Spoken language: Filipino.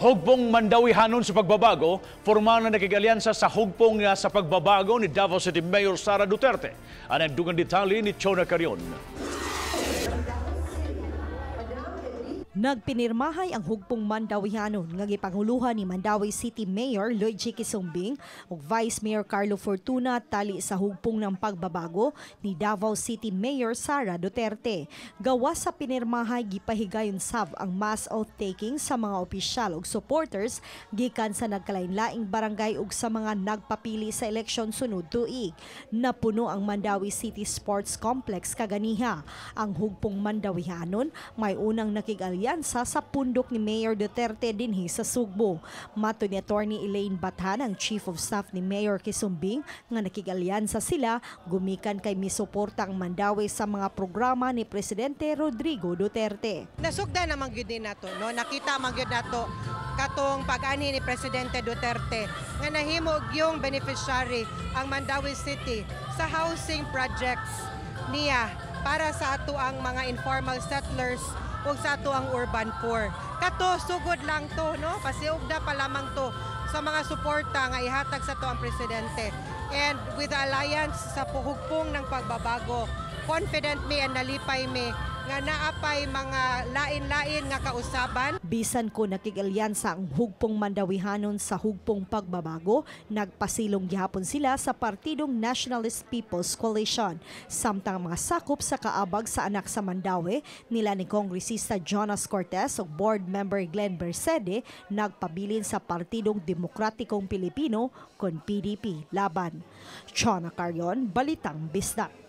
Hugpong mandawihanon sa pagbabago, formal na nakig-alyansa sa hugpong sa pagbabago ni Davao City Mayor Sara Duterte. Ang dugang detalye ni Chona Carion. Nagpinirmahay ang hugpong mandawihanon nga gipanguluhan ni Mandawi City Mayor Lloyd G. Quisumbing ug Vice Mayor Carlo Fortuna tali sa hugpong ng pagbabago ni Davao City Mayor Sara Duterte. Gawas sa pinirmahay gipahigayon sab ang mass oath-taking sa mga opisyal ug supporters gikan sa nagkalain-laing barangay ug sa mga nagpapili sa eleksyon sunod tuig. Napuno ang Mandawi City Sports Complex kaganiha. Ang hugpong mandawihanon may unang nakig-alyansa sa pundok ni Mayor Duterte dinhi sa Sugbo. Mato ni Attorney Elaine Bathan, ang Chief of Staff ni Mayor Quisumbing, nga nakig-alyansa sila gumikan kay misuporta ang Mandawi sa mga programa ni Presidente Rodrigo Duterte. Nasugda naman gyud din nato, no? Nakita man gyud nato katong pag-ani ni Presidente Duterte nga nahimog yung beneficiary ang Mandawi City sa housing projects niya para sa ato ang mga informal settlers ug sa ato ang urban poor. Kato sugod lang to, no? Pasiugda pa lamang to sa mga suporta nga ihatag sa to ang presidente. And with the alliance sa hugpong ng pagbabago, confident me and nalipay me nga naapay mga lain-lain nga kausaban. Bisan ko nakig-alyansa ang hugpong mandawihanon sa hugpong pagbabago, nagpasilong gihapon sila sa partidong Nationalist People's Coalition. Samtang mga sakop sa kaabag sa anak sa Mandawi nila ni Kongresista Jonas Cortez ug Board Member Glenn Bercede nagpabilin sa Partidong Demokratikong Pilipino kon PDP laban. Chona Carion, Balitang Bisdak.